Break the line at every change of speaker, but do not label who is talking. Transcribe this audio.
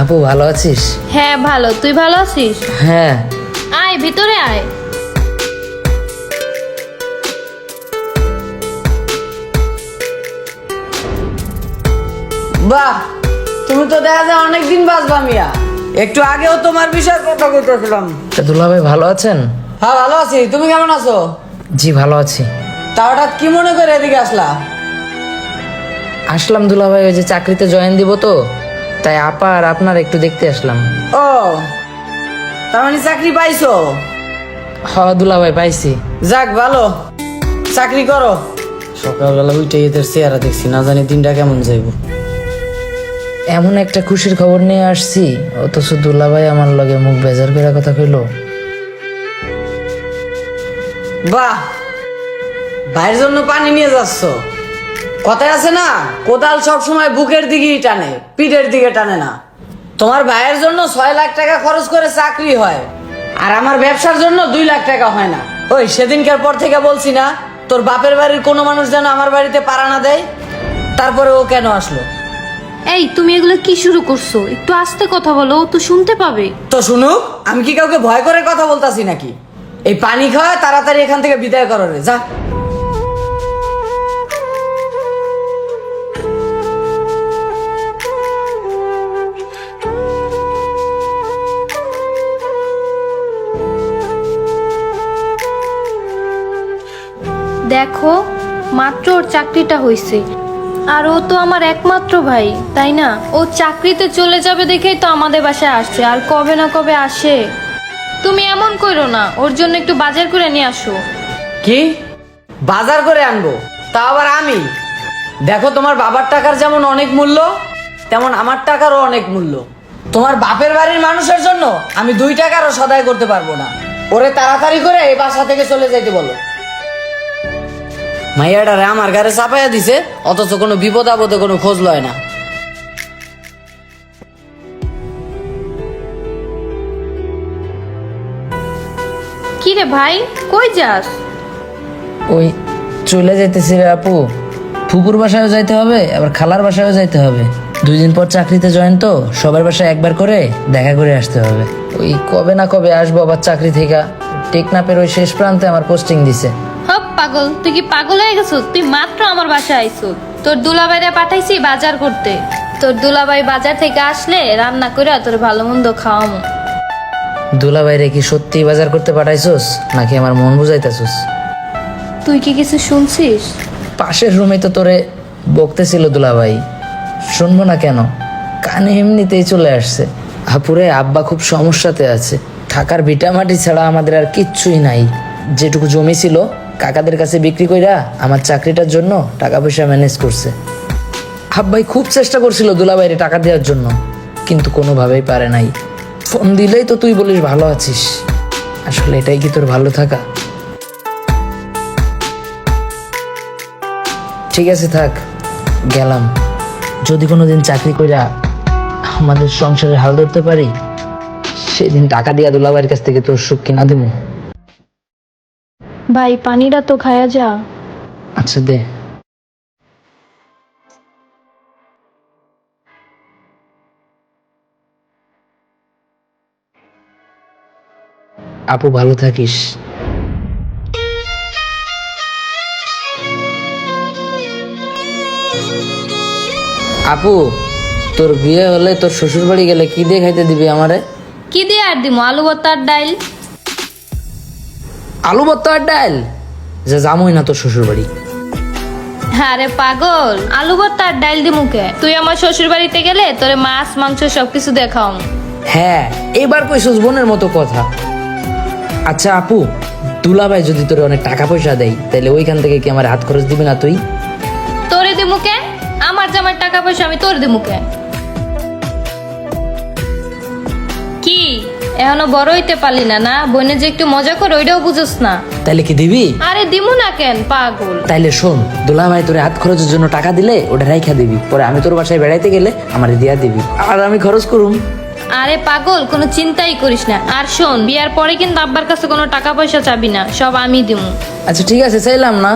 আপু ভালো আছিস?
হ্যাঁ ভালো, তুই ভালো আছিস?
হ্যাঁ।
আয় ভিতরে আয়।
বাহ, তুমি তো দেখা যায় অনেকদিন বাঁচবা মিয়া। একটু আগেও তোমার বিষয়ে কথা বলতেছিলাম।
তা দুলা ভাই ভালো আছেন?
হ্যাঁ ভালো আছি, তুমি কেমন আছো?
জি ভালো আছি।
তা হঠাৎ কি মনে করে এদিকে আসলা?
আসলাম দুলা ভাই, ওই যে চাকরিতে জয়েন দিব তো, তাই আপা আর আপনার একটু দেখতে আসলাম।
ও, তার মানে চাকরি পাইছো?
হ্যাঁ দুলা ভাই পাইছি।
যাক ভালো, চাকরি করো। সকালবেলা উঠে এদের চেহারা দেখছি, না জানি দিনটা কেমন যাইব।
এমন একটা খুশির খবর নিয়ে আসছি, অথচ দুলা ভাই আমার লগে মুখ বেজার করে কথা কইলো।
বাহ, ভাইয়ের জন্য পানি নিয়ে যাচ্ছ। কথায় আছে না, কোদাল সব সময় বুকের দিকেই টানে, পিঠের দিকে টানে না। তোমার ভাইয়ের জন্য 6 লাখ টাকা খরচ করে চাকরি হয়, আর আমার ব্যবসার জন্য 2 লাখ টাকা হয় না। ওই সেদিনকার পর থেকে বলছি না, তোর বাপের বাড়ির কোনো মানুষ যেন আমার বাড়িতে পাড়া না দেয়। তারপরে ও কেন আসলো?
এই তুমি এগুলো কি শুরু করছো? একটু আস্তে কথা বলো, ও তো শুনতে পাবে।
তো শুনুক, আমি কি কাউকে ভয় করে কথা বলতাছি নাকি? এই পানি খাওয়া, তাড়াতাড়ি এখান থেকে বিদায় করো রে, যা।
দেখো, মাত্র ওর চাকরিটা হয়েছে, আর ও তো আমার একমাত্র ভাই, তাই না? ও চাকরিতে চলে যাবে দেখেই তো আমাদের বাসায় আসছে, আর কবে না কবে আসে। তুমি এমন করো না, ওর জন্য একটু বাজার করে নিয়ে আসো।
কি বাজার করে আনবো? তা আবার আমি? দেখো, তোমার বাবার টাকার যেমন অনেক মূল্য, তেমন আমার টাকারও অনেক মূল্য। তোমার বাপের বাড়ির মানুষের জন্য আমি 2 টাকারও সদাই করতে পারবো না। ওরে তাড়াতাড়ি করে এই বাসা থেকে চলে যাইতে বলো। মাইয়াটারে আমার ঘরে চাপাইয়া দিছে, অথচ কোনো বিপদ আপদে কোনো খোঁজ লয় না।
কি রে ভাই, কই যাস?
ওই চলে যাইতেছি রে আপু, ফুপুর বাসায়ও যাইতে হবে, আবার খালার বাসায়ও যাইতে হবে। 2 দিন পর চাকরিতে জয়েন তো, সবার বাসায় একবার করে দেখা করে আসতে হবে। ওই কবে না কবে আসবো আবার চাকরি থেকে। টেকনাপের ওই শেষ প্রান্তে আমার পোস্টিং দিছে।
হপ পাগল, তুই কি পাগল হয়ে গেছো? তুই মাত্র আমার বাসায় আইছো, তোর দুলাভাইরে পাঠাইছি বাজার করতে। তোর দুলাভাই বাজার থেকে আসলে রান্না করে তোর ভালো মন্দ খাওয়ামো।
দুলা ভাইরে কি সত্যি বাজার করতে পাঠাইছোস, নাকি আমার মন বুঝাইতেছোস?
তুই কি কিছু শুনছিস?
পাশের রুমে তো তোরে বকতেছিল দুলা ভাই, শুনবো না কেন? কানে এমনিতেই চলে আসছে। আপুরে, আব্বা খুব সমস্যাতে আছে, থাকার ভিটামাটি ছাড়া আমাদের আর কিচ্ছুই নাই। যেটুকু জমি ছিল কাকাদের কাছে বিক্রি কইরা আমার চাকরিটার জন্য টাকা পয়সা ম্যানেজ করছে। আব্বাই খুব চেষ্টা করছিল দুলাভাইরে টাকা দেওয়ার জন্য, কিন্তু কোনোভাবেই পারে নাই। ফোন দিলেই তো তুই বলিস ভালো আছিস, আসলে এটাই কি তোর ভালো থাকা? ঠিক আছে থাক, গেলাম। যদি কোনোদিন চাকরি কইরা আমাদের সংসারে হাল ধরতে পারি, সেদিন টাকা দিয়া দুলাভাইয়ের কাছ থেকে তোর সুখ কিনা দেবো।
ভাই পানিটা তো খায়া যা।
আচ্ছা দে। আপু ভালো থাকিস। আপু, তোর বিয়ে হলে তোর শ্বশুর বাড়ি গেলে কি দিয়ে খাইতে দিবি আমারে?
কি দিয়ে আর দিমু? আলু ভর্তা আর ডাইল।
আলু ভর্তা আর ডাল? যে জামুই না তোর শ্বশুর বাড়ি।
আরে পাগল, আলু ভর্তা আর ডাইল দিমু কে? তুই আমার শ্বশুর বাড়িতে গেলে তোরে মাছ মাংস সবকিছু দেখাও।
হ্যাঁ, এবার কইছস বোনের মতো কথা। আচ্ছা আপু, দুলাভাই যদি তোর অনেক টাকা পয়সা দেয়, তাহলে ওইখান থেকে কি আমার হাত খরচ দিবি না তুই?
তোরে দিমু কে? আমার জামার টাকা পয়সা আমি তোর দিমু কে? কি এখনো বড় হইতে পারলি না? না বোনে যে একটু মজা করে ওইটাও বুঝোস না?
তাইলে কি দিবি?
আরে দিমু না কেন পাগল?
তাইলে শোন, দুলাভাই তোর হাত খরচের জন্য টাকা দিলে ওটা রাইখা দিবি, পরে আমি তোর বাসায় বেড়াইতে গেলে আমারে দিয়া দিবি, আর আমি খরচ করুম।
আরে পাগল, কোনো চিন্তাই করিস না। আর শোন, বিয়ার পরে কিন্তু আব্বার কাছে কোনো টাকা পয়সা চাবি না, সব আমি দিমু।
আচ্ছা ঠিক আছে, চাইলাম না।